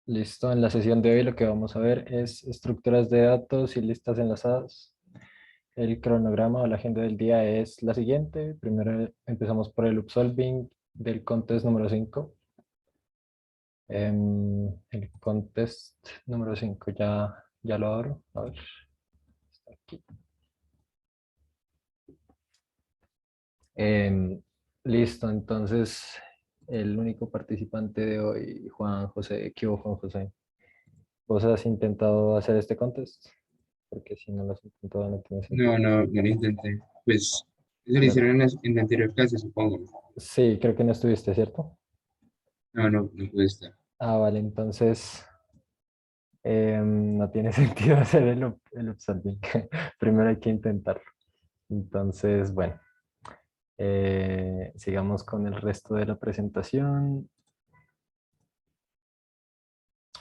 Listo, en la sesión de hoy lo que vamos a ver es estructuras de datos y listas enlazadas. El cronograma o la agenda del día es la siguiente. Primero empezamos por el upsolving del contest número 5. El contest número 5 ya lo abro. A ver, está aquí. Listo, entonces el único participante de hoy, Juan José. ¿Qué hubo, Juan José? ¿Vos has intentado hacer este contest? Porque si no lo has intentado no tiene No, sentido. no, no lo intenté. Pues eso lo Bueno, hicieron en la anterior clase, supongo. sí, creo que no estuviste, ¿cierto? No, no, no pude estar. Ah, vale, entonces no tiene sentido hacer el upsolving. Primero hay que intentarlo. Entonces, bueno, sigamos con el resto de la presentación.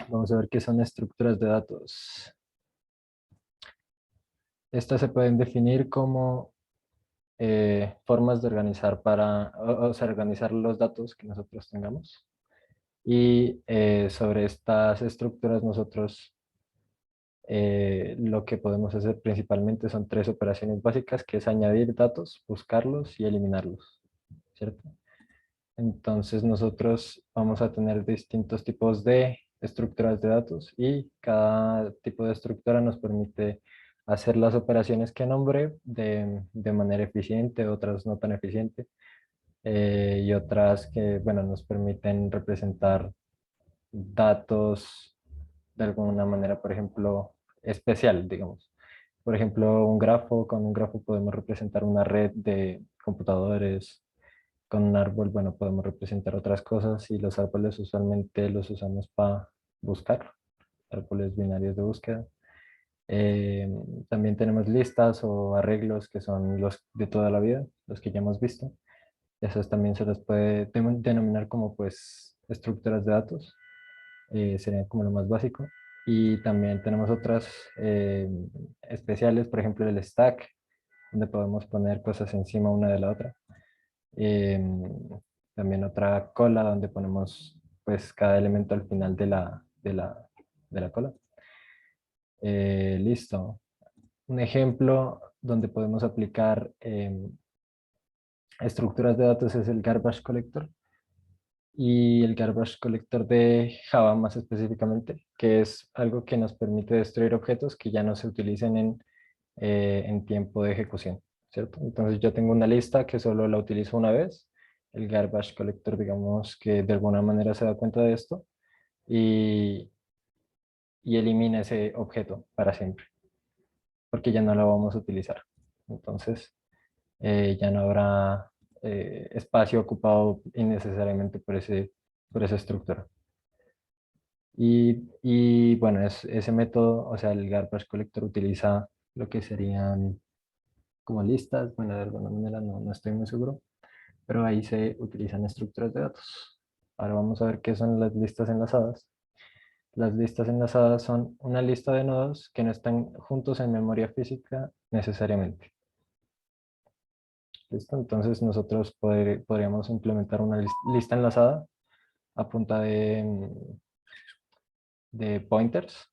Vamos a ver qué son estructuras de datos. Estas se pueden definir como formas de organizar o sea, organizar los datos que nosotros tengamos. Y sobre estas estructuras nosotros lo que podemos hacer principalmente son tres operaciones básicas, que es añadir datos, buscarlos y eliminarlos, ¿cierto? Entonces nosotros vamos a tener distintos tipos de estructuras de datos y cada tipo de estructura nos permite hacer las operaciones que nombré de manera eficiente, otras no tan eficiente, y otras que, bueno, nos permiten representar datos de alguna manera, por ejemplo, especial, digamos. Por ejemplo, con un grafo podemos representar una red de computadores. Con un árbol, bueno, podemos representar otras cosas y los árboles usualmente los usamos para buscar, árboles binarios de búsqueda. Eh, También tenemos listas o arreglos que son los de toda la vida, los que ya hemos visto. Esos también se los puede denominar como pues estructuras de datos, sería como lo más básico. Y también tenemos otras especiales, por ejemplo el stack, donde podemos poner cosas encima una de la otra. Em, También otra cola donde ponemos pues cada elemento al final de la cola. Listo. Un ejemplo donde podemos aplicar estructuras de datos es el garbage collector, y el garbage collector de Java más específicamente, que es algo que nos permite destruir objetos que ya no se utilicen en tiempo de ejecución, ¿cierto? Entonces yo tengo una lista que solo la utilizo una vez. El garbage collector, digamos que de alguna manera se da cuenta de esto y, y elimina ese objeto para siempre, porque ya no lo vamos a utilizar. Entonces ya no habrá espacio ocupado innecesariamente por esa estructura. Y bueno, ese método, o sea, el garbage collector utiliza lo que serían como listas, bueno, de alguna manera no estoy muy seguro, pero ahí se utilizan estructuras de datos. Ahora vamos a ver qué son las listas enlazadas. Las listas enlazadas son una lista de nodos que no están juntos en memoria física necesariamente. ¿Listo? Entonces nosotros podríamos implementar una lista enlazada a punta de pointers.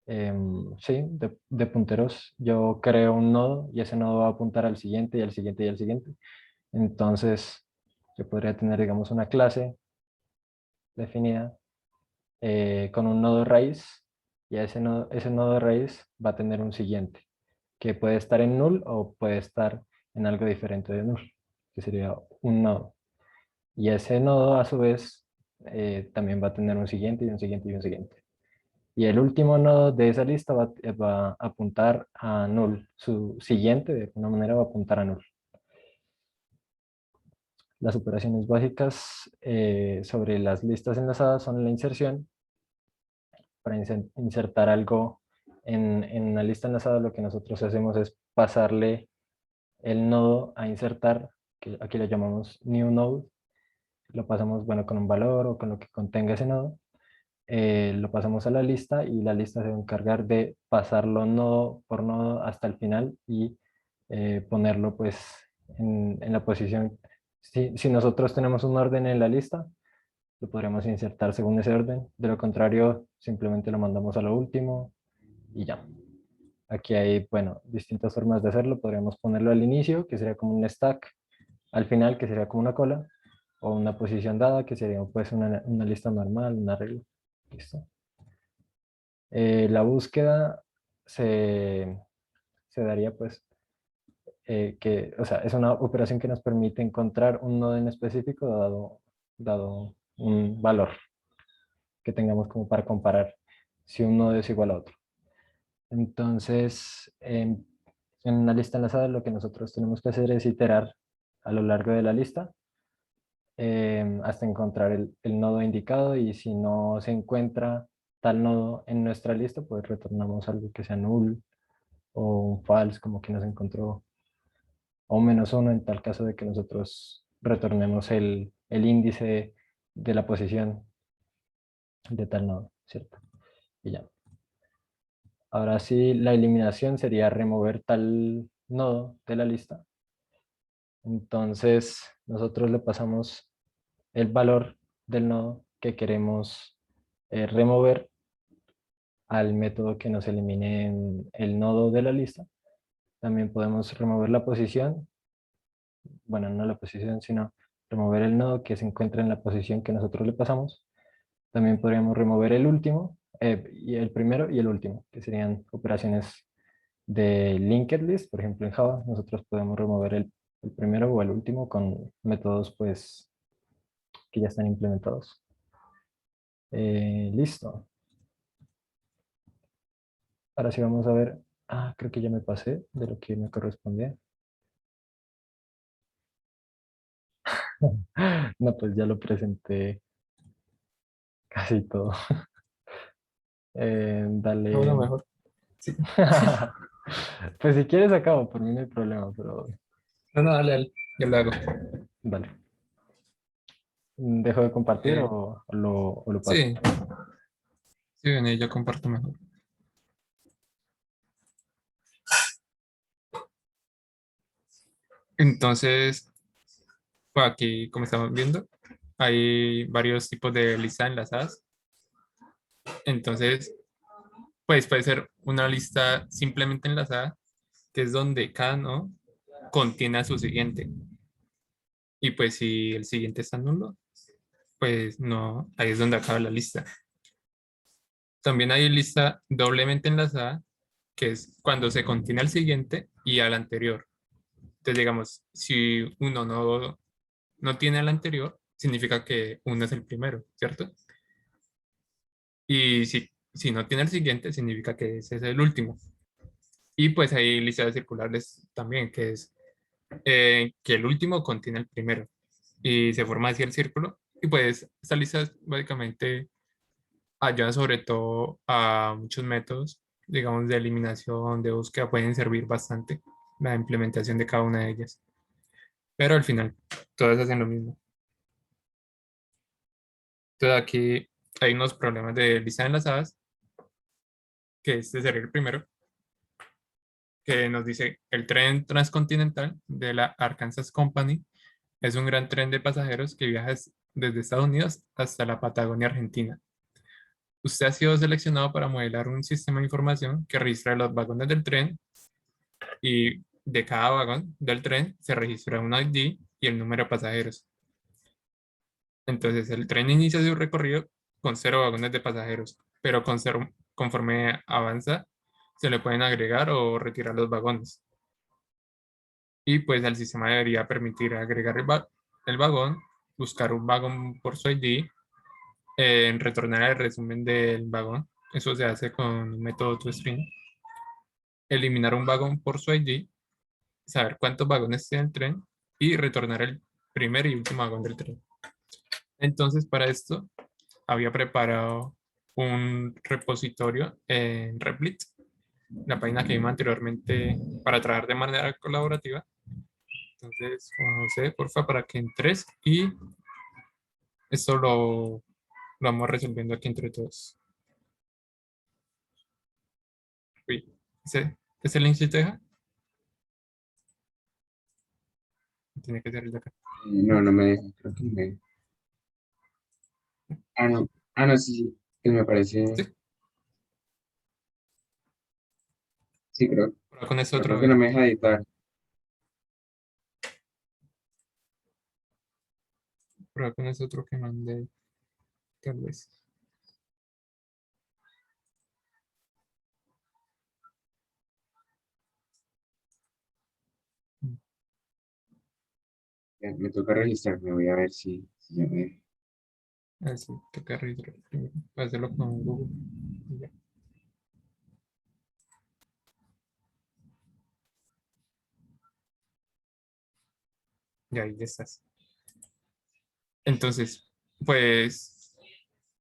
Sí, de punteros. Yo creo un nodo y ese nodo va a apuntar al siguiente y al siguiente y al siguiente. Entonces, yo podría tener, digamos, una clase definida con un nodo raíz, y ese nodo raíz va a tener un siguiente, que puede estar en null o puede estar en algo diferente de null, que sería un nodo. Y ese nodo, a su vez, también va a tener un siguiente y un siguiente y un siguiente. Y el último nodo de esa lista va a apuntar a null. Su siguiente, de alguna manera, va a apuntar a null. Las operaciones básicas sobre las listas enlazadas son la inserción. Para insertar algo en una lista enlazada, lo que nosotros hacemos es pasarle el nodo a insertar, que aquí lo llamamos new node. Lo pasamos, bueno, con un valor o con lo que contenga ese nodo. Lo pasamos a la lista y la lista se va a encargar de pasarlo nodo por nodo hasta el final y ponerlo pues en la posición. Si nosotros tenemos un orden en la lista, lo podríamos insertar según ese orden. De lo contrario, simplemente lo mandamos a lo último y ya. Aquí hay, bueno, distintas formas de hacerlo. Podríamos ponerlo al inicio, que sería como un stack, al final, que sería como una cola, o una posición dada, que sería pues una lista normal, un arreglo. Listo. La búsqueda se, se daría pues que, o sea, es una operación que nos permite encontrar un nodo en específico dado un valor que tengamos como para comparar si un nodo es igual a otro. Entonces, en una lista enlazada lo que nosotros tenemos que hacer es iterar a lo largo de la lista hasta encontrar el nodo indicado, y si no se encuentra tal nodo en nuestra lista, pues retornamos algo que sea null o un false, como que no se encontró, o -1 en tal caso de que nosotros retornemos el índice de la posición de tal nodo, ¿cierto? Y ya. Ahora sí, la eliminación sería remover tal nodo de la lista. Entonces, nosotros le pasamos el valor del nodo que queremos remover al método que nos elimine el nodo de la lista. También podemos remover la posición, bueno, no la posición, sino remover el nodo que se encuentra en la posición que nosotros le pasamos. También podríamos remover el último, y el primero y el último, que serían operaciones de linked list. Por ejemplo, en Java nosotros podemos remover el primero o el último con métodos pues que ya están implementados. Listo. Ahora sí vamos a ver. Ah, creo que ya me pasé de lo que me correspondía. No, pues ya lo presenté casi todo. Bueno, Dale. mejor. Sí. Pues si quieres acabo, por mí no hay problema, pero No, no, dale, dale. Yo lo hago. dale. ¿Dejo de compartir Eh, o lo paso? sí, sí, ven, yo comparto mejor. Entonces, pues aquí, como estamos viendo, hay varios tipos de listas enlazadas. Entonces, pues puede ser una lista simplemente enlazada, que es donde cada nodo contiene a su siguiente. Y pues si el siguiente está nulo, pues no, ahí es donde acaba la lista. También hay lista doblemente enlazada, que es cuando se contiene al siguiente y al anterior. Entonces, digamos, si uno no tiene al anterior, significa que uno es el primero, ¿cierto? Y si no tiene el siguiente, significa que ese es el último. Y pues hay listas circulares también, que es que el último contiene el primero. Y se forma así el círculo. Y pues estas listas básicamente ayudan sobre todo a muchos métodos, digamos, de eliminación, de búsqueda, pueden servir bastante la implementación de cada una de ellas. Pero al final, todas hacen lo mismo. Entonces aquí hay unos problemas de listas enlazadas, que este sería el primero, que nos dice el tren transcontinental de la Arkansas Company es un gran tren de pasajeros que viaja desde Estados Unidos hasta la Patagonia Argentina. Usted ha sido seleccionado para modelar un sistema de información que registra los vagones del tren, y de cada vagón del tren se registra un ID y el número de pasajeros. Entonces el tren inicia su recorrido con 0 vagones de pasajeros, pero conforme avanza se le pueden agregar o retirar los vagones. Y pues el sistema debería permitir agregar el vagón, buscar un vagón por su ID, retornar el resumen del vagón. Eso se hace con un método toString. Eliminar un vagón por su ID, saber cuántos vagones tiene el tren y retornar el primer y último vagón del tren. Entonces, para esto, había preparado un repositorio en Replit, la página que vimos anteriormente, para trabajar de manera colaborativa. Entonces, Juan José, porfa, para que entres y esto lo vamos resolviendo aquí entre todos. Uy, ¿ese link sí te deja? Tiene que ser el de acá. No, no me deja, creo que me... No. No, sí, sí. Pues me parece. Sí, Sí, creo. pero con este Pero creo otro que no me ejemplo. deja editar. Pero con este otro que mandé, tal vez. Me toca registrarme. Voy a ver si ya me. Así, toca registrar primero. Voy a hacerlo con Google. Y ya. Y ahí ya estás. Entonces, pues,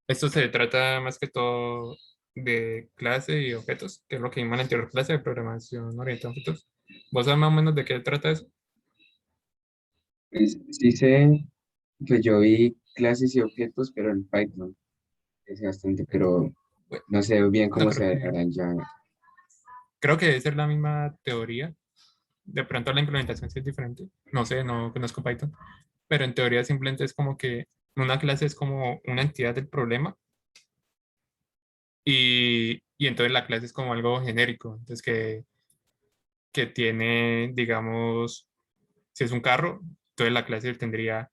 esto se trata más que todo de clase y objetos, que es lo que vimos en la anterior clase de programación orientada a objetos. ¿Vos sabés más o menos de qué trata eso? Pues, sí sé. Pues yo vi clases y objetos, pero en Python. Es bastante, pero Bueno, no sé bien no cómo creo se que, harán ya. creo que debe ser la misma teoría. De pronto la implementación sí es diferente. No sé, no conozco Python, pero en teoría simplemente es como que una clase es como una entidad del problema y entonces la clase es como algo genérico. Entonces que tiene, digamos, si es un carro, entonces la clase tendría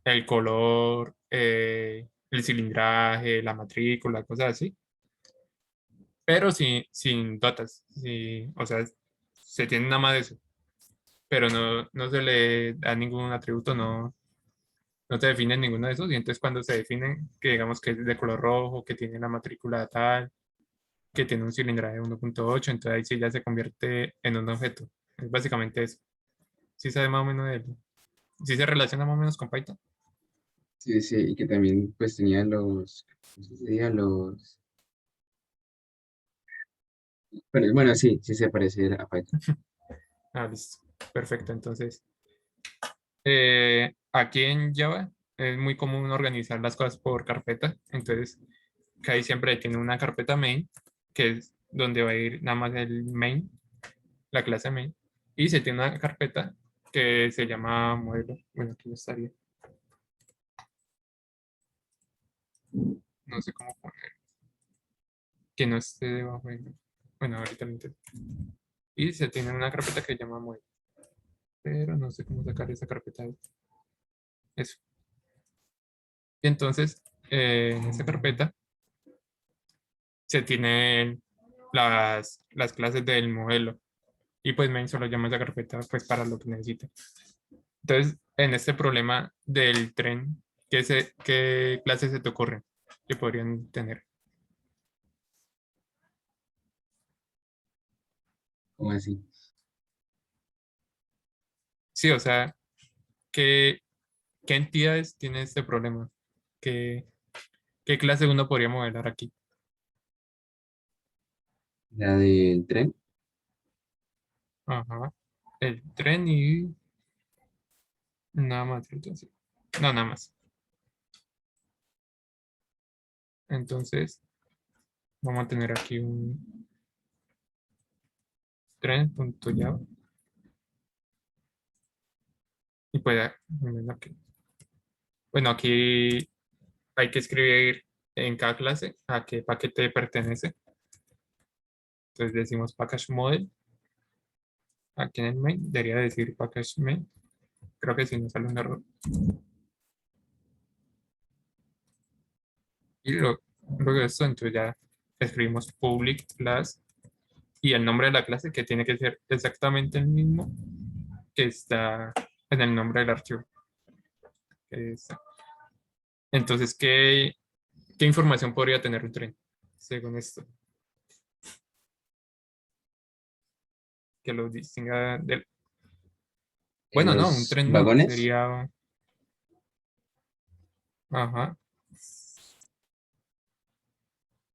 el color, el cilindraje, la matrícula, cosas así, pero sin datas. O sea, se tiene nada más de eso, pero no se le da ningún atributo, no se define ninguno de esos, y entonces cuando se definen, que digamos que es de color rojo, que tiene la matrícula tal, que tiene un cilindraje de 1.8, entonces ahí sí ya se convierte en un objeto. Es básicamente eso. Sí sabe más o menos de él. Sí se relaciona más o menos con Python. Sí, sí, y que también pues tenía los, ¿cómo se diría? Pero, bueno, sí, sí se parece a Python. Ah, listo. Perfecto. Entonces, aquí en Java es muy común organizar las cosas por carpeta. Entonces, que ahí siempre tiene una carpeta main, que es donde va a ir nada más el main, la clase main. Y se tiene una carpeta que se llama modelo. Bueno, aquí no estaría. No sé cómo poner. Que no esté debajo de... Bueno, ahorita lo intento. Y se tiene una carpeta que se llama modelo. Pero no sé cómo sacar esa carpeta. Eso. Y entonces, en esa carpeta se tienen las clases del modelo. Y pues main solo llama esa carpeta pues para lo que necesita. Entonces, en este problema del tren, ¿qué clases se te ocurren que podrían tener? ¿Cómo así? Sí, o sea, ¿qué, qué entidades tiene este problema? ¿Qué, qué clase uno podría modelar aquí? La del tren. Ajá. El tren y nada más, ¿cierto? Sí. No, nada más. Entonces, vamos a tener aquí un tren.java. Y pues, bueno, aquí hay que escribir en cada clase a qué paquete pertenece. Entonces decimos package model. Aquí en el main debería decir package main. Creo que si no sale un error. Y luego de esto, entonces ya escribimos public class y el nombre de la clase que tiene que ser exactamente el mismo que está en el nombre del archivo. que está. Entonces, ¿qué información podría tener un tren según esto? Que lo distinga del... Bueno, no, un Los tren no, vagones. sería... Ajá.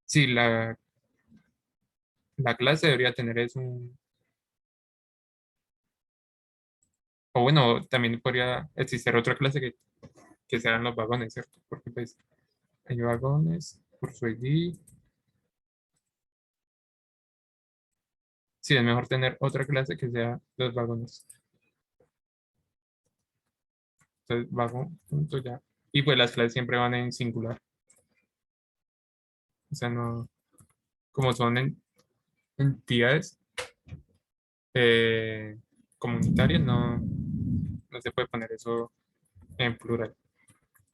Sí, la clase debería tener es un... O bueno, también podría existir otra clase que sean los vagones, ¿cierto? Porque pues hay vagones por su ID. Sí, es mejor tener otra clase que sea los vagones. Entonces, vagón, punto ya. Y pues las clases siempre van en singular. O sea, no, como son entidades eh, comunitarias, no se puede poner eso en plural.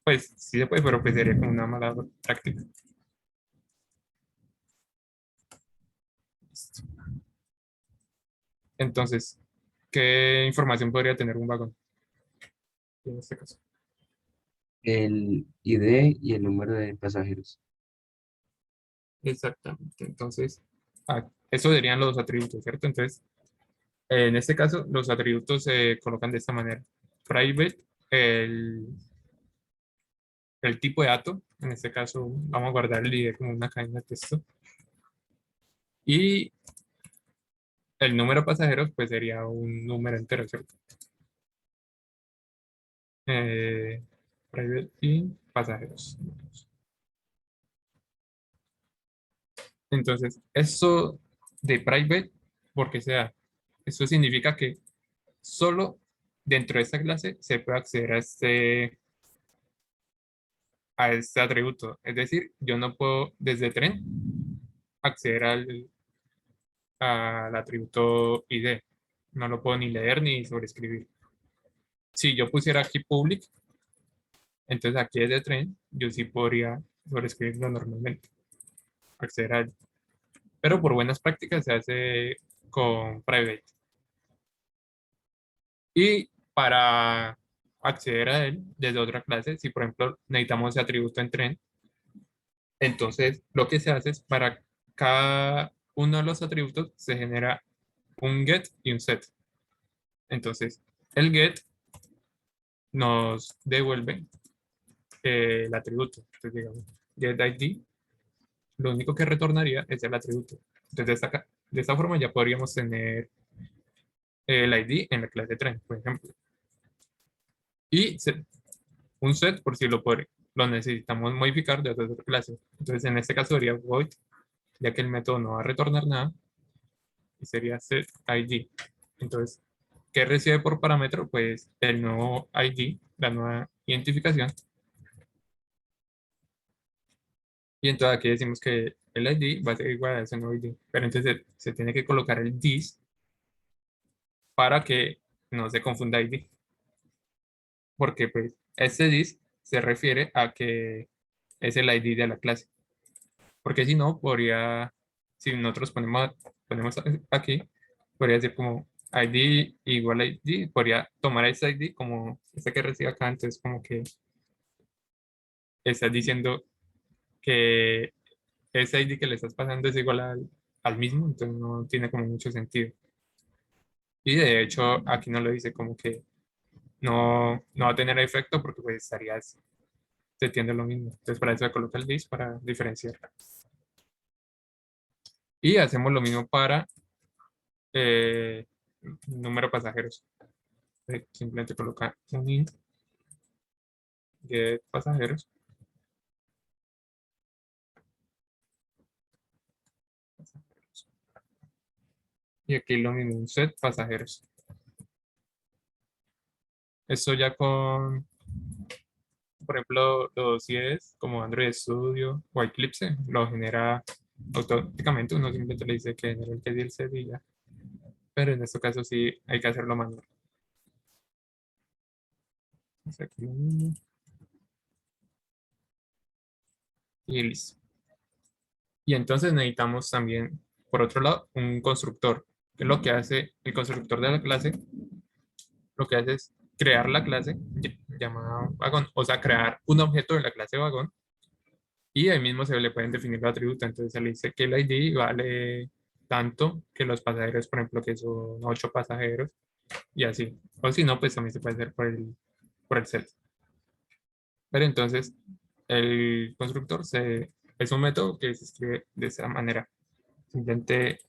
Pues sí se puede, pero pues sería como una mala práctica. Listo. Entonces, ¿qué información podría tener un vagón en este caso? El ID y el número de pasajeros. Exactamente. Entonces, eso serían los atributos, ¿cierto? Entonces, en este caso, los atributos se colocan de esta manera. Private, el tipo de dato, en este caso vamos a guardar el ID como una cadena de texto. Y el número de pasajeros, pues sería un número entero, ¿cierto? Eh, Private y pasajeros. Entonces, eso de private, porque sea, eso significa que solo dentro de esta clase se puede acceder a este atributo. Es decir, yo no puedo desde tren acceder al atributo ID. No lo puedo ni leer ni sobreescribir. Si yo pusiera aquí public, entonces aquí desde tren, yo sí podría sobreescribirlo normalmente, acceder a él. Pero por buenas prácticas se hace con private. Y para acceder a él desde otra clase, si por ejemplo necesitamos ese atributo en tren, entonces lo que se hace es para cada uno de los atributos se genera un get y un set. Entonces, el get nos devuelve el atributo. Entonces, digamos, get ID, lo único que retornaría es el atributo. Entonces, de esta forma ya podríamos tener el ID en la clase tren, por ejemplo. Y un set por si lo necesitamos modificar de otra clase. Entonces, en este caso sería void, ya que el método no va a retornar nada, y sería set ID. Entonces, ¿qué recibe por parámetro? Pues el nuevo ID, la nueva identificación. Y entonces aquí decimos que el ID va a ser igual a ese nuevo ID. Pero entonces se tiene que colocar el this para que no se confunda ID. Porque pues este this se refiere a que es el ID de la clase. Porque si no, si nosotros ponemos aquí, podría decir como ID igual a ID, podría tomar ese ID como este que recibe acá, entonces como que estás diciendo que ese ID que le estás pasando es igual al mismo, entonces no tiene como mucho sentido. Y de hecho aquí no lo dice como que no va a tener efecto porque pues estarías entiende lo mismo. Entonces para eso se coloca el this para diferenciar. Y hacemos lo mismo para eh, número de pasajeros. Simplemente coloca un int get pasajeros. Y aquí lo mismo, un set pasajeros. Esto ya con, por ejemplo, los CIEs como Android Studio o Eclipse, lo genera automáticamente. Uno simplemente le dice que genera el get y el set y ya. Pero en este caso sí hay que hacerlo manual. Entonces aquí lo mismo. Y listo. Y entonces necesitamos también, por otro lado, un constructor, que es lo que hace el constructor de la clase, lo que hace es crear la clase llamada vagón, o sea, crear un objeto de la clase vagón, y ahí mismo se le pueden definir los atributos. Entonces se le dice que el ID vale tanto que los pasajeros, por ejemplo, que son 8 pasajeros, y así. O si no, pues también se puede hacer por el set. Pero entonces, el constructor es un método que se escribe de esa manera. Simplemente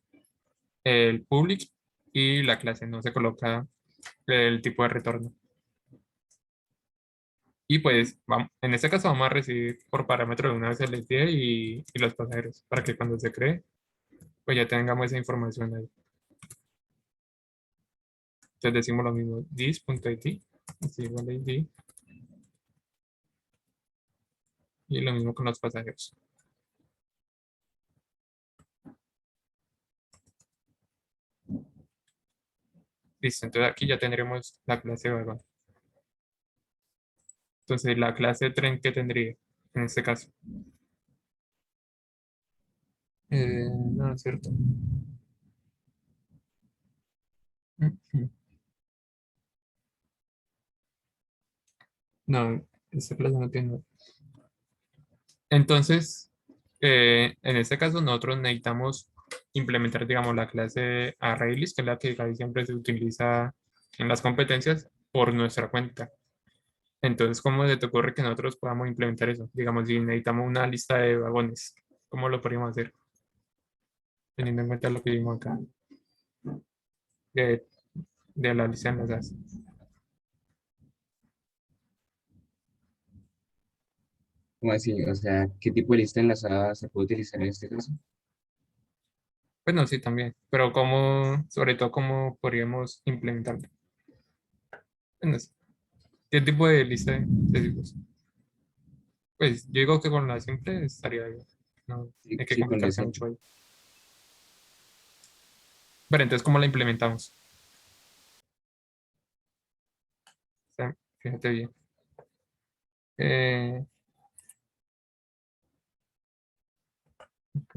el public y la clase, no se coloca el tipo de retorno. Y pues vamos, en este caso vamos a recibir por parámetro de una vez el ID y los pasajeros, para que cuando se cree, pues ya tengamos esa información ahí. Entonces decimos lo mismo, this.id es igual a ID, y lo mismo con los pasajeros. Listo, entonces aquí ya tendremos la clase vagón. Entonces, la clase tren que tendría en este caso. No, es cierto. Ujú. No, esta clase no tiene. Entonces, en este caso, nosotros necesitamos implementar, digamos, la clase ArrayList, que es la que casi siempre se utiliza en las competencias, por nuestra cuenta. Entonces, ¿cómo se te ocurre que nosotros podamos implementar eso? Digamos, si necesitamos una lista de vagones, ¿cómo lo podríamos hacer? Teniendo en cuenta lo que vimos acá de, de la lista de enlazadas. ¿Cómo así? O sea, ¿qué tipo de lista enlazada se puede utilizar en este caso? Bueno, sí, también. Pero ¿cómo, sobre todo, cómo podríamos implementarlo? Bueno, sí. ¿Qué tipo de lista de tipos? Pues yo digo que con la simple estaría bien. No Sí, hay que sí, con la complicarse simple. mucho ahí. Pero entonces, ¿cómo la implementamos? O sea, fíjate bien. Eh, ok.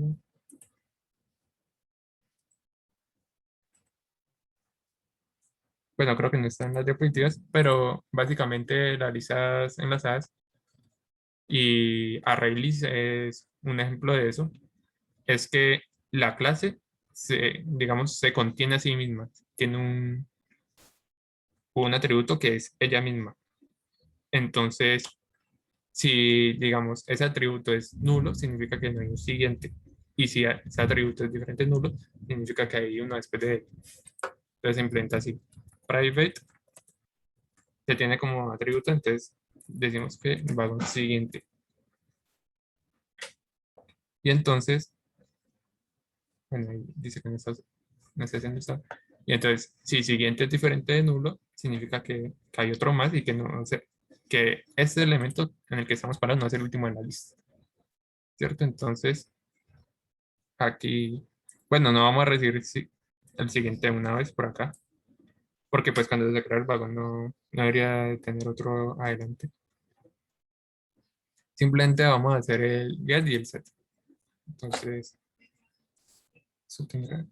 Bueno, creo que no están las diapositivas, pero básicamente las listas enlazadas y ArrayList es un ejemplo de eso. Es que la clase, digamos, se contiene a sí misma. Tiene un atributo que es ella misma. Entonces, si, digamos, ese atributo es nulo, significa que no hay un siguiente. Y si ese atributo es diferente de nulo, significa que hay uno después de él. Entonces se implementa así. Private se tiene como atributo, entonces decimos que va a un siguiente. Y entonces, bueno, ahí dice que no está haciendo esto. Y entonces, si siguiente es diferente de nulo, significa que hay otro más y que no sé, que ese elemento en el que estamos parados no es el último de la lista, ¿cierto? Entonces, aquí, bueno, no vamos a recibir el siguiente una vez por acá, porque pues cuando se crea el vagón no debería de tener otro adelante. Simplemente vamos a hacer el get y el set. Entonces, eso tendrá.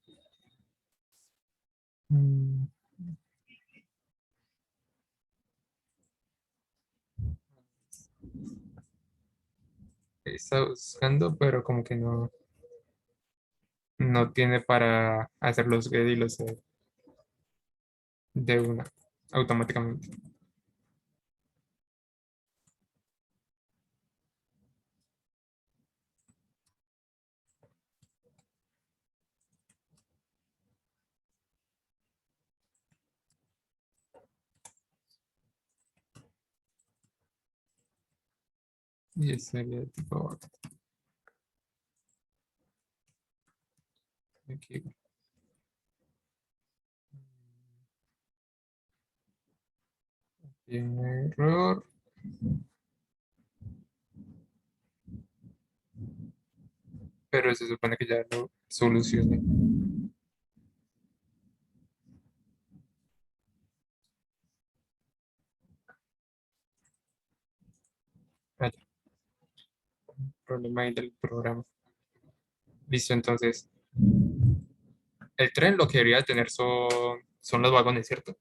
mm, Está buscando, pero como que no tiene para hacer los get y los set de una automáticamente. Y ese sería tipo aquí. Tiene error. Pero se supone que ya lo solucioné. Ah, ya, problema ahí del programa. Listo, entonces, el tren lo que debería tener son los vagones, ¿cierto?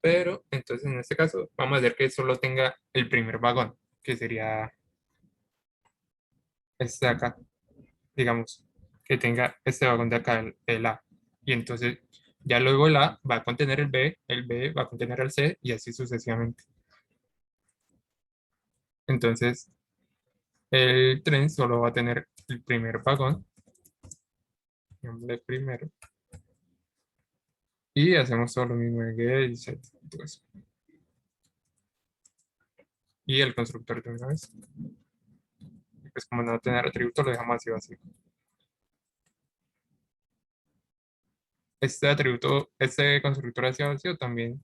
Pero entonces en este caso vamos a hacer que solo tenga el primer vagón, que sería este de acá, digamos, que tenga este vagón de acá, el A. Y entonces ya luego el A va a contener el B va a contener el C y así sucesivamente. Entonces el tren solo va a tener el primer vagón, llamémosle primero, y hacemos todo lo mismo en G y Z, todo eso. Y el constructor de una vez. Pues como no va a tener atributo, lo dejamos así vacío. Este atributo, este constructor hacia vacío también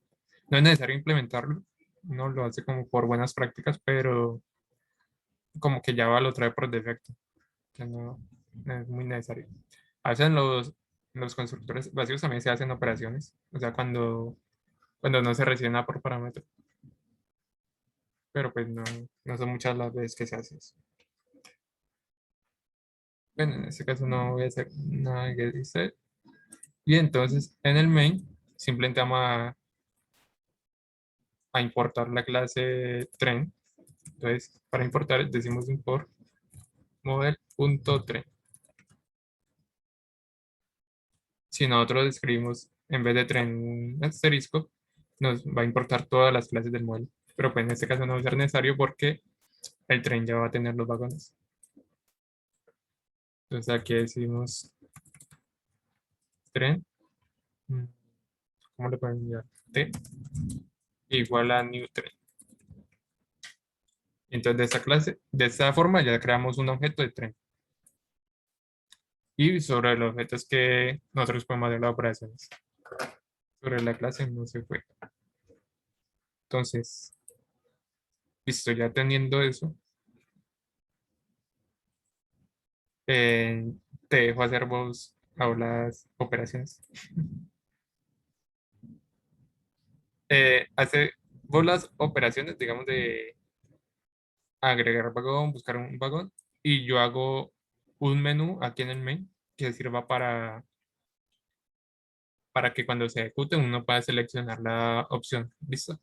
no es necesario implementarlo, no lo hace como por buenas prácticas, pero como que Java lo trae por defecto, que no es muy necesario. A veces En los constructores vacíos también se hacen operaciones, o sea, cuando no se recibe nada por parámetro, pero pues no son muchas las veces que se hace eso. Bueno, en este caso no voy a hacer nada que dice. Y entonces en el main simplemente vamos a importar la clase tren. Entonces, para importar decimos import model.tren. Si nosotros escribimos en vez de tren un asterisco, nos va a importar todas las clases del modelo. Pero pues en este caso no va a ser necesario porque el tren ya va a tener los vagones. Entonces aquí decimos tren. ¿Cómo le pueden enviar? T igual a new tren. Entonces de esta clase, de esta forma ya creamos un objeto de tren. Y sobre los objetos que nosotros podemos hacer las operaciones. Sobre la clase no se fue. Entonces, listo, ya teniendo eso, te dejo hacer vos ahora las operaciones. Hace vos las operaciones, digamos, de agregar vagón, buscar un vagón, y yo hago un menú aquí en el main que sirva para que cuando se ejecute uno pueda seleccionar la opción. ¿Listo?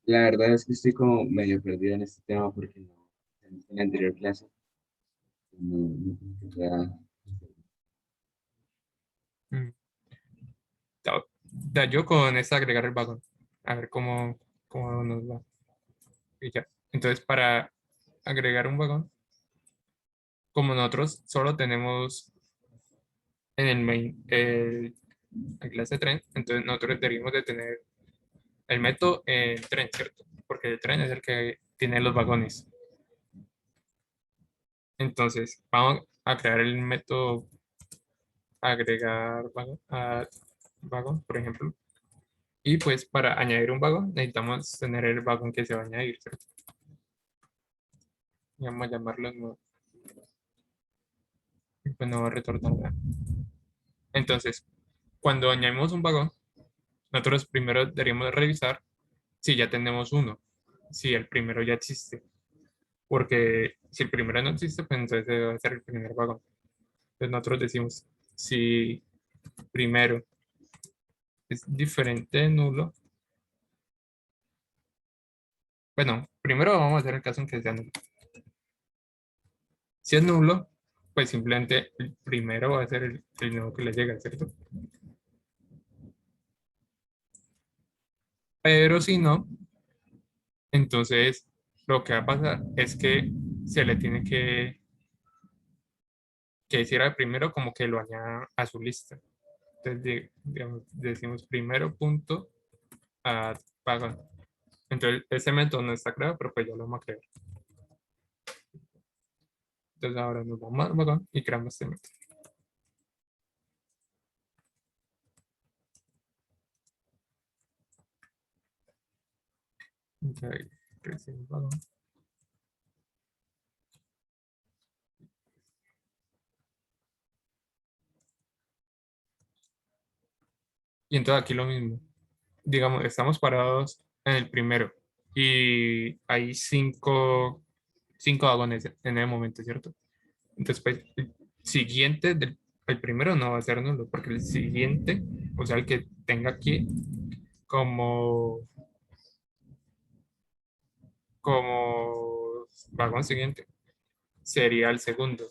La verdad es que estoy como medio perdido en este tema porque no, en la anterior clase no tenía Mm. Yo con esta agregar el vagón. A ver cómo nos va. Y ya. Entonces, para agregar un vagón, como nosotros solo tenemos en el main la clase tren, entonces nosotros deberíamos de tener el método tren, ¿cierto? Porque el tren es el que tiene los vagones. Entonces, vamos a crear el método agregar vagón, por ejemplo. Y pues para añadir un vagón necesitamos tener el vagón que se va a añadir, ¿cierto? Y vamos a llamarlo nuevo. Y pues no va a retornar nada. Entonces, cuando añadimos un vagón, nosotros primero deberíamos de revisar si ya tenemos uno, si el primero ya existe. Porque si el primero no existe, pues entonces debe ser el primer vagón. Entonces nosotros decimos, si primero es diferente de nulo, bueno, primero vamos a hacer el caso en que sea nulo. Si es nulo, pues simplemente el primero va a ser el nuevo que le llega, ¿cierto? Pero si no, entonces lo que va a pasar es que se le tiene que decir al primero como que lo añada a su lista. Entonces, digamos, decimos primero punto a pagar. Entonces, ese método no está creado, pero pues ya lo vamos a crear. Entonces, ahora nos vamos al vagón y creamos este método. Entonces, ahí creamos el vagón. Y entonces aquí lo mismo. Digamos, estamos parados en el primero y hay cinco vagones en el momento, ¿cierto? Entonces, pues, el siguiente el primero no va a ser nulo, porque el siguiente, o sea, el que tenga aquí como, como vagón siguiente, sería el segundo.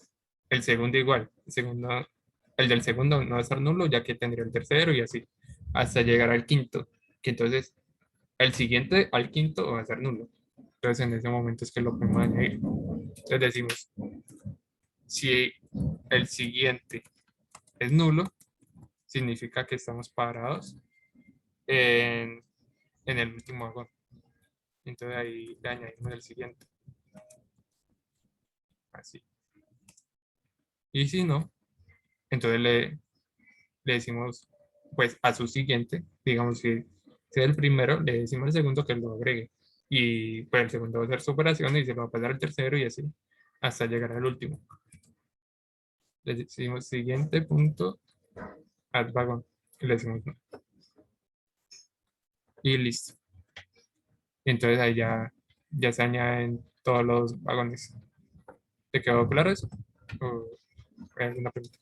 El segundo igual, el del segundo no va a ser nulo, ya que tendría el tercero y así, hasta llegar al quinto, que entonces el siguiente al quinto va a ser nulo. Entonces en ese momento es que lo podemos añadir. Entonces decimos, si el siguiente es nulo, significa que estamos parados en, en el último vagón. Entonces ahí le añadimos el siguiente. Así. Y si no, entonces le decimos, pues a su siguiente, digamos que sea el primero, le decimos al segundo que lo agregue. Y pues el segundo va a hacer su operación y se lo va a pasar al tercero y así. hasta llegar al último. Le decimos siguiente punto, add vagón, y le decimos no. Y listo. Y entonces ahí ya se añaden todos los vagones. ¿Te quedó claro eso? ¿O hay alguna pregunta?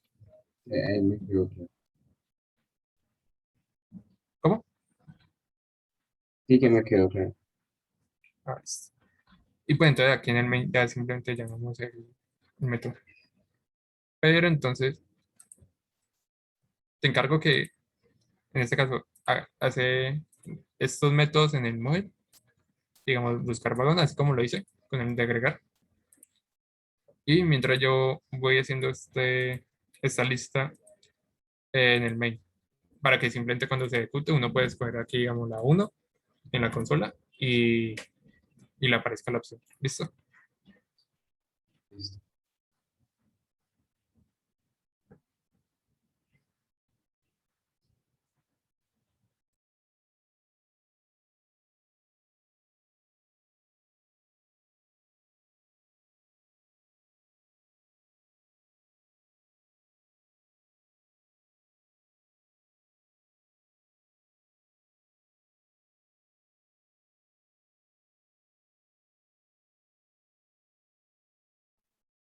Ahí me quedó claro. ¿Cómo? Sí que me quedó claro. Ah, listo. Y pues entonces aquí en el main ya simplemente llamamos el método. Pero entonces te encargo que en este caso hace estos métodos en el móvil, digamos buscar vagón, así como lo hice con el de agregar. Y mientras yo voy haciendo esta lista en el main, para que simplemente cuando se ejecute uno puede escoger aquí, digamos, la uno en la consola y le aparezca la opción. ¿Listo? Listo.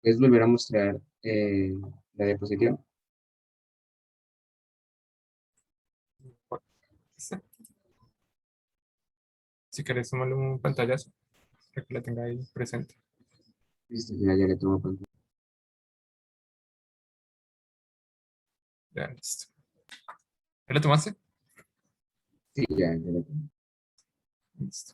¿Puedes volver a mostrar la diapositiva? ¿Listo? Si querés tomarle un pantallazo para que la tenga ahí presente. Listo, ya le tomo pantalla. Ya, listo. ¿Ya la tomaste? Sí, ya le tomo. Listo.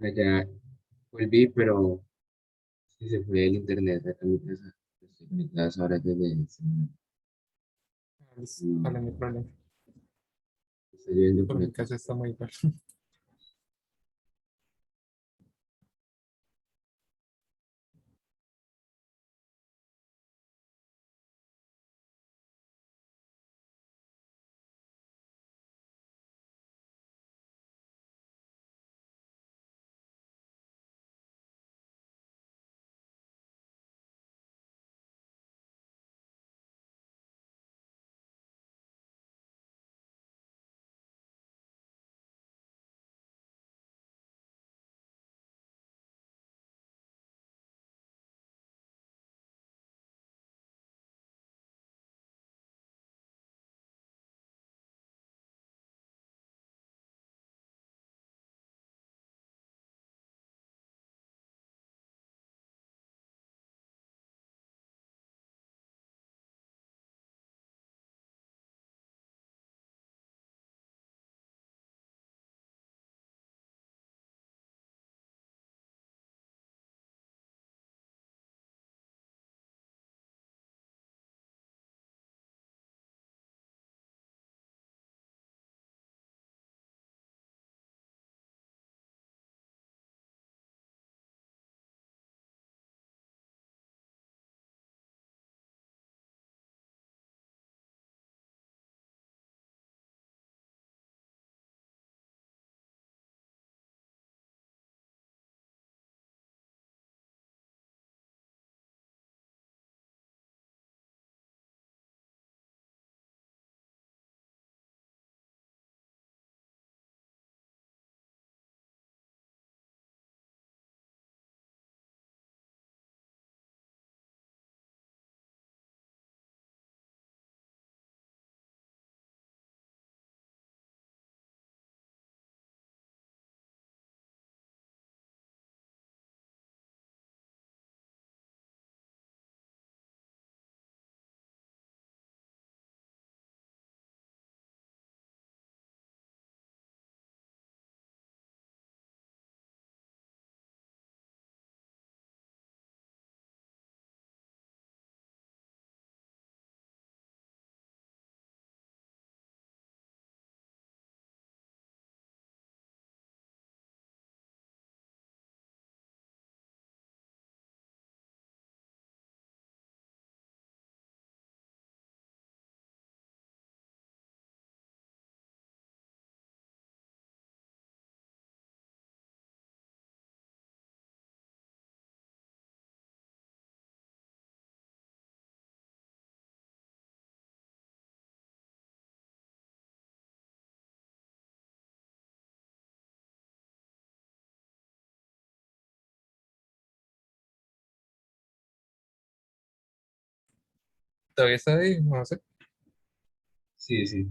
Ya volví, pero sí se fue el internet acá en mi casa. Estoy conectado ahora desde el celular. Vale, No, no hay problema. está lloviendo Por por mi acá. casa está muy igual. ¿Todavía está ahí? No sé. Sí, sí.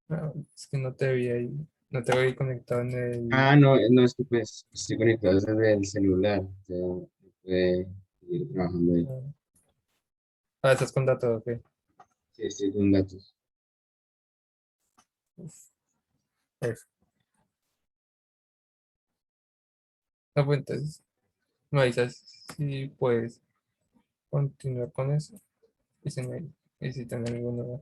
Ah, es que no te vi ahí. No te vi conectado en el. Ah, no, no, es que pues estoy conectado desde el celular. Ya no puede seguir trabajando ahí. Ah, estás con datos, ok. Sí, estoy con datos. Eso. No, pues entonces me avisas si puedes continuar con eso. Y si tenés alguna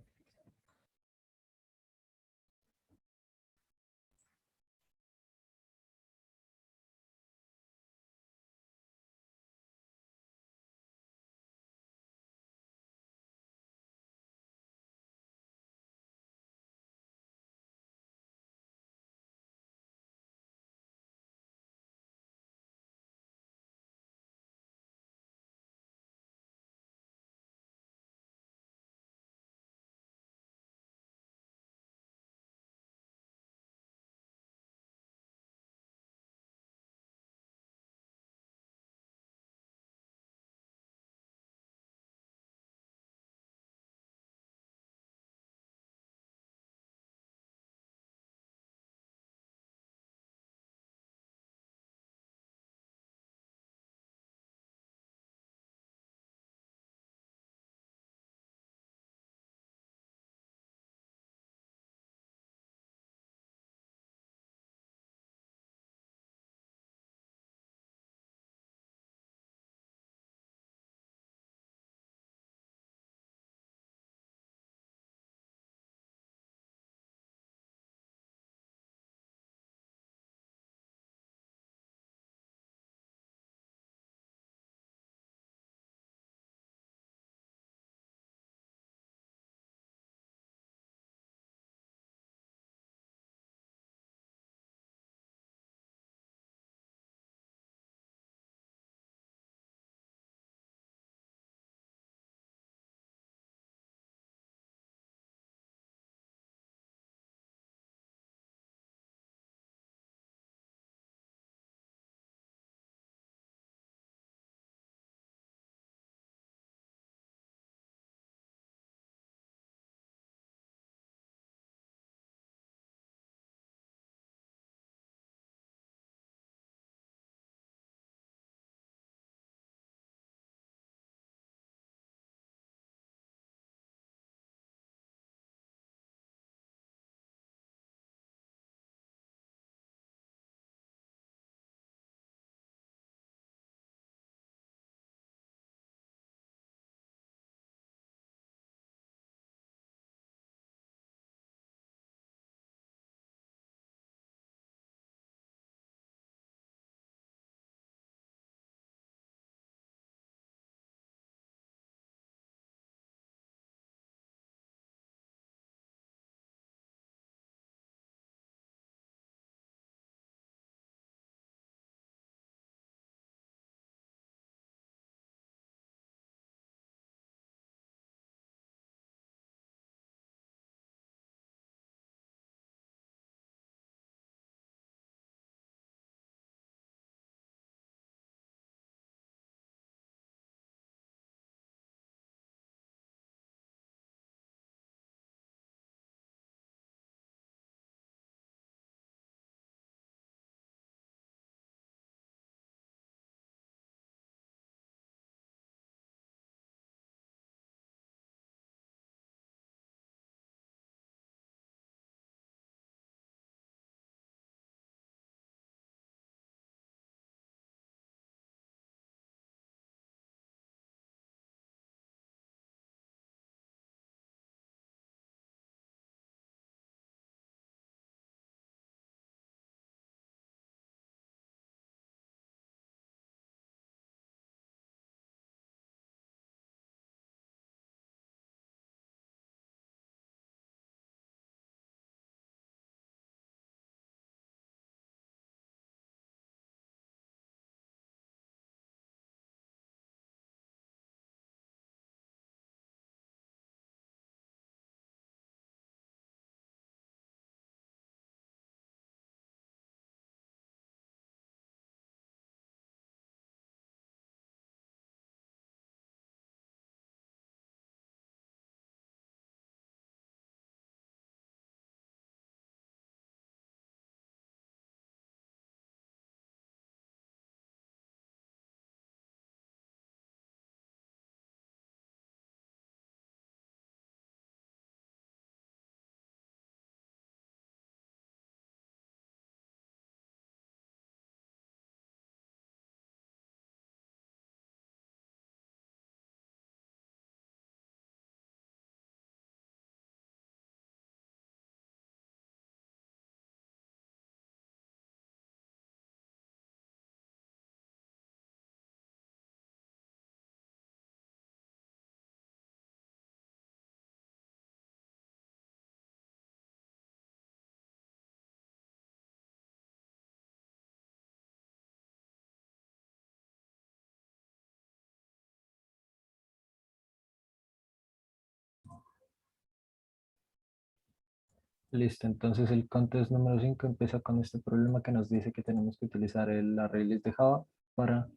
Listo, entonces el contest número 5 empieza con este problema que nos dice que tenemos que utilizar el ArrayList de Java para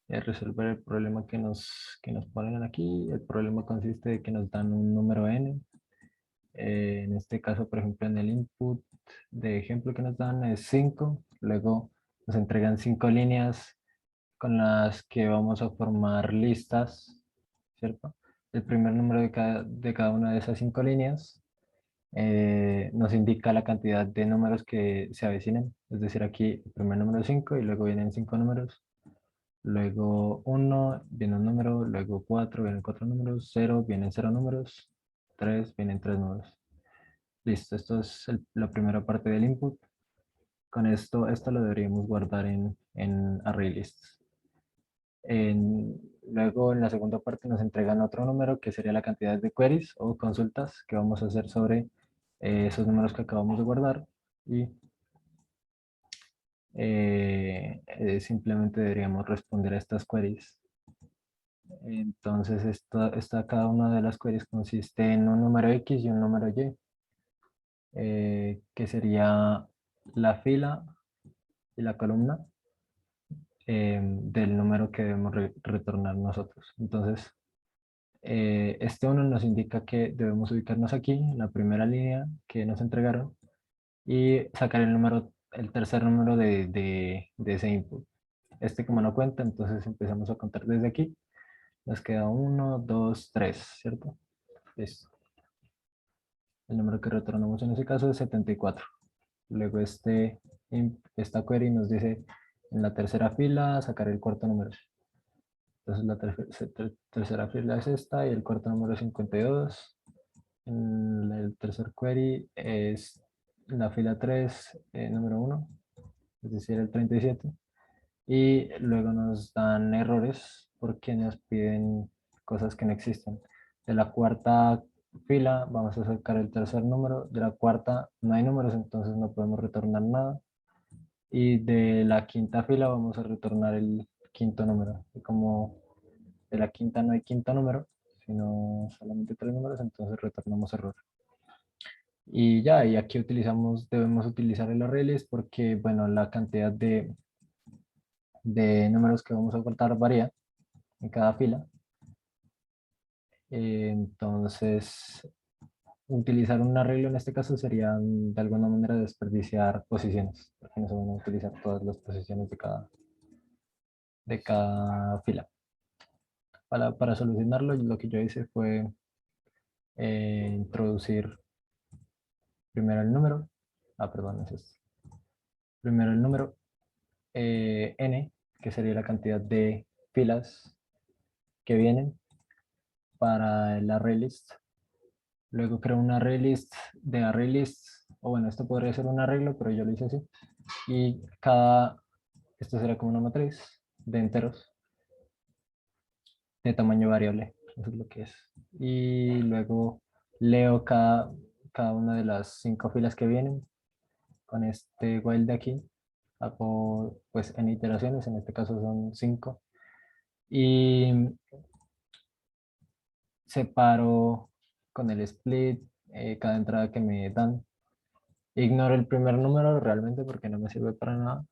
resolver el problema que nos ponen aquí. El problema consiste de que nos dan un número n. En este caso, por ejemplo, en el input de ejemplo que nos dan es 5. Luego nos entregan 5 líneas con las que vamos a formar listas, ¿cierto? El primer número de cada una de esas 5 líneas nos indica la cantidad de números que se avecinen. Es decir, aquí el primer número es 5 y luego vienen 5 números. Luego 1 viene un número, luego 4 vienen 4 números, 0 vienen 0 números, 3 vienen 3 números. Listo, esto es la primera parte del input. Con esto lo deberíamos guardar en ArrayLists. Luego en la segunda parte nos entregan otro número que sería la cantidad de queries o consultas que vamos a hacer sobre esos números que acabamos de guardar y simplemente deberíamos responder a estas queries. Entonces cada una de las queries consiste en un número X y un número Y, que sería la fila y la columna del número que debemos retornar nosotros. Entonces, este uno nos indica que debemos ubicarnos aquí, en la primera línea que nos entregaron, y sacar el tercer número de ese input. Este como no cuenta, entonces empezamos a contar desde aquí. Nos queda 1, 2, 3, ¿cierto? Listo. El número que retornamos en ese caso es 74. Luego esta query nos dice en la tercera fila sacar el cuarto número. Entonces la tercera fila es esta y el cuarto número es 52. El tercer query es la fila 3, número 1, es decir, el 37. Y luego nos dan errores porque nos piden cosas que no existen. De la cuarta fila vamos a sacar el tercer número. De la cuarta no hay números, entonces no podemos retornar nada. Y de la quinta fila vamos a retornar el quinto número. Y como de la quinta no hay quinto número, sino solamente 3 números, entonces retornamos error. Y ya, y aquí debemos utilizar el ArrayList porque, bueno, la cantidad de números que vamos a cortar varía en cada fila. Entonces, utilizar un arreglo en este caso sería de alguna manera desperdiciar posiciones, porque no se van a utilizar todas las posiciones de cada fila. Para solucionarlo, lo que yo hice fue introducir primero el número, perdón, es este. Primero el número n, que sería la cantidad de filas que vienen para el ArrayList. Luego creo un ArrayList de ArrayLists, o bueno, esto podría ser un arreglo, pero yo lo hice así. Y esto será como una matriz de enteros de tamaño variable, eso es lo que es. Y luego leo cada una de las 5 filas que vienen con este while de aquí. Hago pues en iteraciones, en este caso son 5. Y separo con el split cada entrada que me dan. Ignoro el primer número realmente porque no me sirve para nada.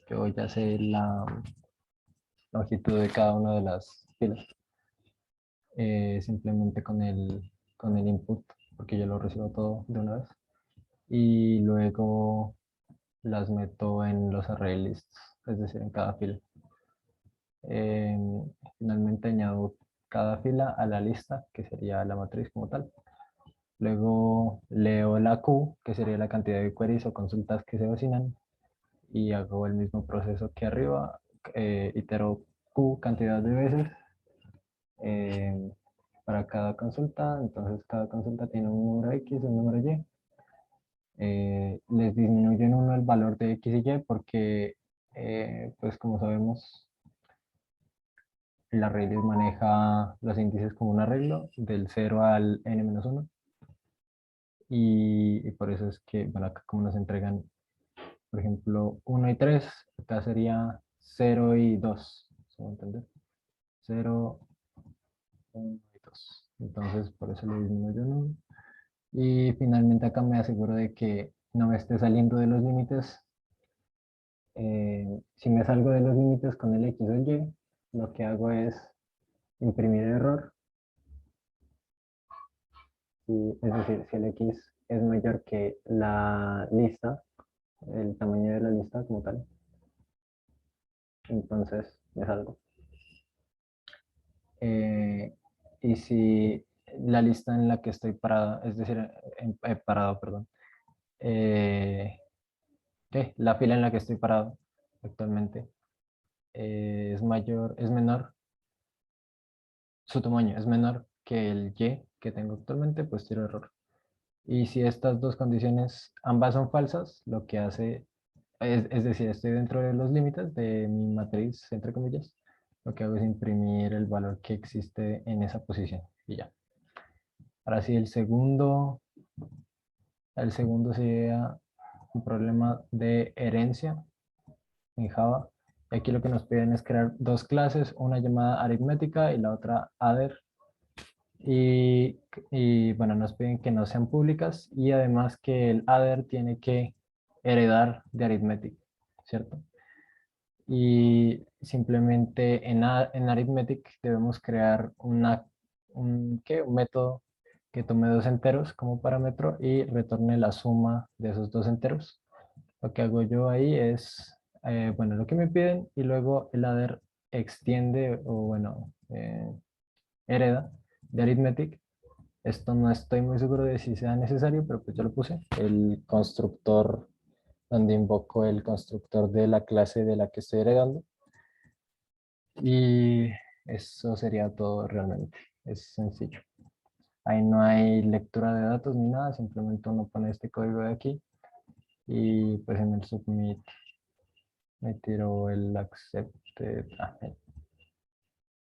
Yo ya sé la longitud de cada una de las filas. Simplemente con el input, porque yo lo recibo todo de una vez. Y luego las meto en los array lists, es decir, en cada fila. Finalmente añado cada fila a la lista, que sería la matriz como tal. Luego leo la Q, que sería la cantidad de queries o consultas que se vecinan, y hago el mismo proceso que arriba. Itero Q cantidad de veces para cada consulta. Entonces cada consulta tiene un número X y un número Y. Les disminuyen uno el valor de X y Y porque, pues como sabemos, el ArrayList maneja los índices como un arreglo del 0 al n-1. Y por eso es que, bueno, acá como nos entregan, por ejemplo, 1 y 3, acá sería 0 y 2. ¿Se va a entender? 0, 1 y 2. Entonces, por eso le disminuyo 1. Y finalmente acá me aseguro de que no me esté saliendo de los límites. Si me salgo de los límites con el X o el Y, lo que hago es imprimir error. Es decir, si el X es mayor que la lista, el tamaño de la lista como tal, entonces me salgo. Y si la lista en la que estoy parado, es decir, parado, perdón, la fila en la que estoy parado actualmente es mayor, es menor, su tamaño es menor que el Y que tengo actualmente, pues tiro error. Y si estas dos condiciones ambas son falsas, lo que hace, es decir, estoy dentro de los límites de mi matriz, entre comillas, lo que hago es imprimir el valor que existe en esa posición y ya. Ahora sí, el segundo sería un problema de herencia en Java. Y aquí lo que nos piden es crear dos clases, una llamada aritmética y la otra adder. Y bueno, nos piden que no sean públicas y además que el adder tiene que heredar de arithmetic, ¿cierto? Y simplemente en arithmetic debemos crear un método que tome dos enteros como parámetro y retorne la suma de esos dos enteros. Lo que hago yo ahí es, bueno, lo que me piden y luego el adder extiende o bueno, hereda de arithmetic. Esto no estoy muy seguro de si sea necesario, pero pues yo lo puse. El constructor donde invoco el constructor de la clase de la que estoy heredando. Y eso sería todo realmente. Es sencillo. Ahí no hay lectura de datos ni nada, simplemente uno pone este código de aquí y pues en el submit me tiro el accepted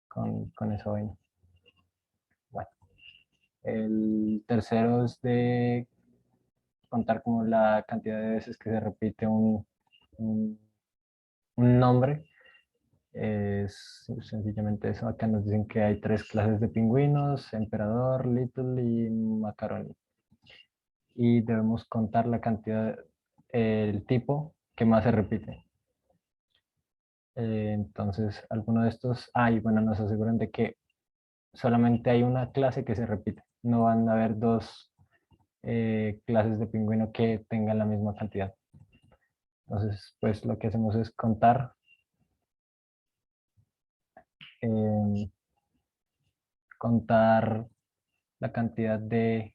con esa vaina. Bueno, el tercero es de contar como la cantidad de veces que se repite un, un nombre. Es sencillamente eso. Acá nos dicen que hay tres clases de pingüinos: emperador, little y macaroni. Y debemos contar la cantidad, el tipo que más se repite. Entonces, alguno de estos, y bueno, nos aseguran de que solamente hay una clase que se repite. No van a haber dos clases de pingüino que tengan la misma cantidad. Entonces, pues lo que hacemos es eh, contar la cantidad de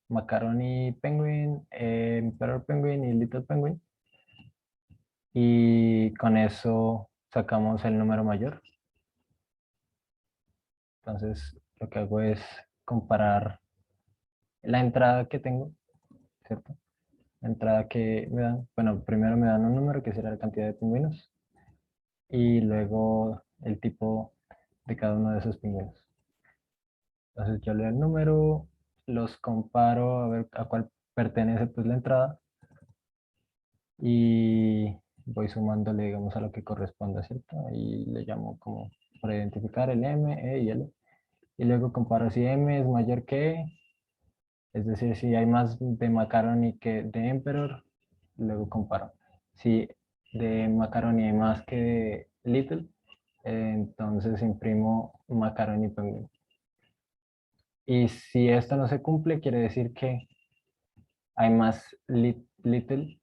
Macaroni Penguin, Emperor Penguin y Little Penguin. Y con eso sacamos el número mayor. Entonces lo que hago es comparar la entrada que tengo, ¿cierto? La entrada que me dan, bueno, primero me dan un número que será la cantidad de pingüinos y luego el tipo de cada uno de esos pingüinos. Entonces yo leo el número, los comparo a ver a cuál pertenece pues la entrada y voy sumándole, digamos, a lo que corresponda, ¿cierto? Y le llamo como para identificar el M, E y L. Y luego comparo si M es mayor que E, es decir, si hay más de macaroni que de emperor, luego comparo. Si de macaroni hay más que de little, entonces imprimo macaroni penguin. Y si esto no se cumple, quiere decir que hay más little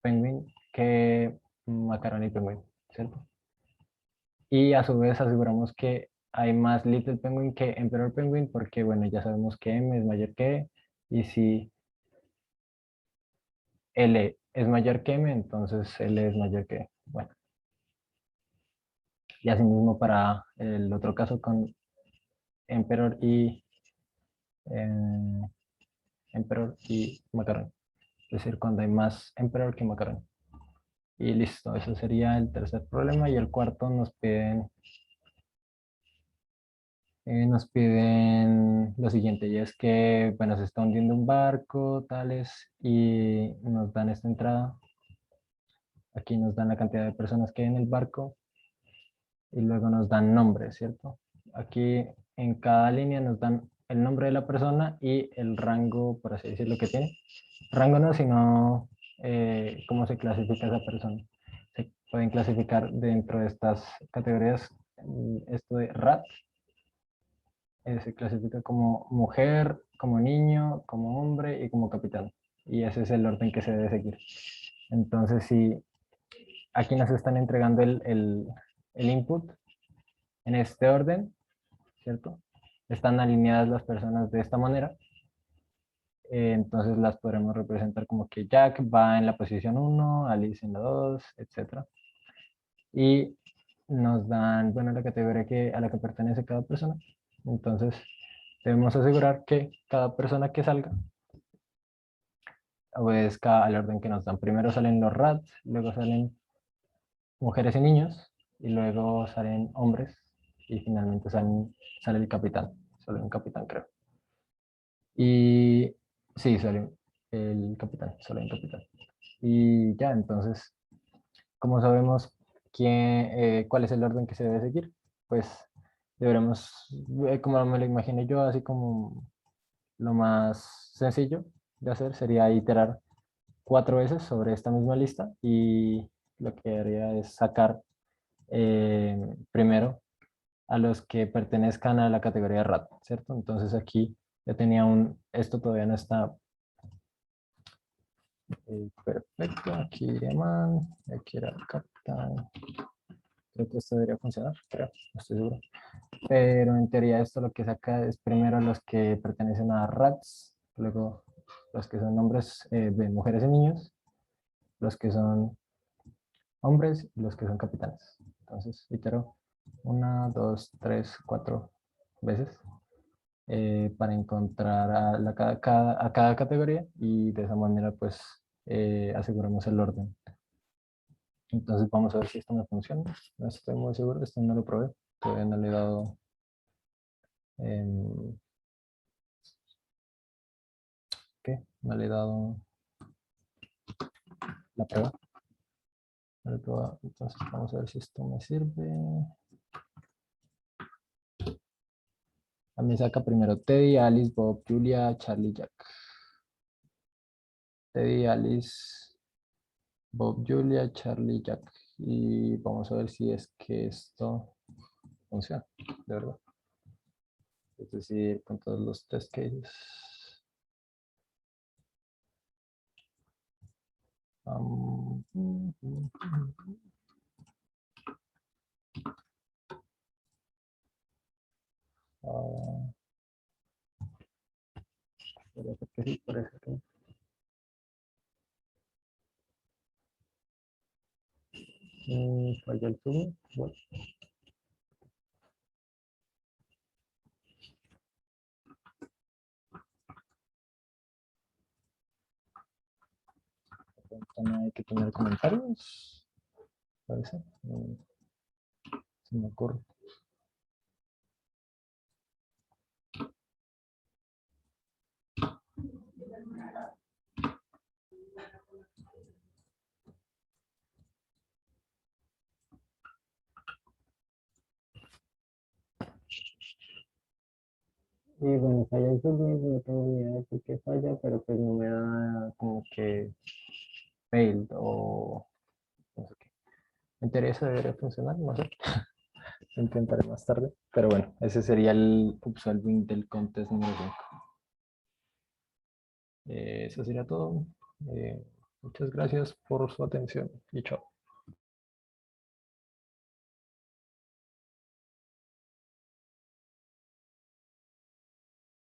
penguin que macaroni penguin, ¿cierto? Y a su vez aseguramos que hay más Little Penguin que Emperor Penguin porque, bueno, ya sabemos que M es mayor que E. Y si L es mayor que M, entonces L es mayor que E. Bueno, y así mismo para el otro caso con Emperor eh, Emperor y Macaron. Es decir, cuando hay más Emperor que Macaron. Y listo, eso sería el tercer problema. Y el cuarto nos piden lo siguiente, y es que, bueno, se está hundiendo un barco, tales, y nos dan esta entrada. Aquí nos dan la cantidad de personas que hay en el barco y luego nos dan nombres, ¿cierto? Aquí en cada línea nos dan el nombre de la persona y el rango, por así decirlo, que tiene. Rango no, sino cómo se clasifica esa persona. Se pueden clasificar dentro de estas categorías. Esto de RAT se clasifica como mujer, como niño, como hombre y como capitán. Y ese es el orden que se debe seguir. Entonces, si aquí nos están entregando el input en este orden, ¿cierto? Están alineadas las personas de esta manera. Entonces las podremos representar como que Jack va en la posición 1, Alice en la 2, etc. Y nos dan, bueno, la categoría a la que pertenece cada persona. Entonces debemos asegurar que cada persona que salga obedezca al orden que nos dan. Primero salen los rats, luego salen mujeres y niños, y luego salen hombres, y finalmente sale el capitán. Solo un capitán, creo. Y sí, sale el capitán, solo un capitán. Y ya, entonces, ¿cómo sabemos cuál es el orden que se debe seguir? Pues deberemos, como me lo imaginé yo, así como lo más sencillo de hacer sería iterar 4 veces sobre esta misma lista y lo que haría es sacar primero a los que pertenezcan a la categoría RAT, ¿cierto? Entonces aquí ya tenía esto todavía no está perfecto, aquí iría man, aquí era capitán, creo que esto debería funcionar, creo, no estoy seguro. Pero en teoría esto lo que saca es primero los que pertenecen a RATs, luego los que son hombres de mujeres y niños, los que son hombres y los que son capitanes. Entonces, itero 1, 2, 3, 4 veces para encontrar a cada categoría y de esa manera pues aseguramos el orden. Entonces vamos a ver si esto me funciona. No estoy muy seguro, esto no lo probé. Todavía no le he dado ¿qué? No le he dado la prueba. Entonces vamos a ver si esto me sirve. A mí saca primero Teddy, Alice, Bob, Julia, Charlie, Jack. Teddy, Alice, Bob, Julia, Charlie, Jack. Y vamos a ver si es que esto funciona, de verdad. Es decir, con todos los test cases. Parece que sí, parece que falla el tubo. Bueno. También hay que tener comentarios. Parece. Se me ocurre. Y bueno, falla el turno, no tengo ni idea de por qué falla, pero pues no me da como que failed o no sé qué. Me interesa, debería funcionar, no sé. Intentaré más tarde. Pero bueno, ese sería el upsolving del contest número 5. Eso sería todo. Muchas gracias por su atención y chao.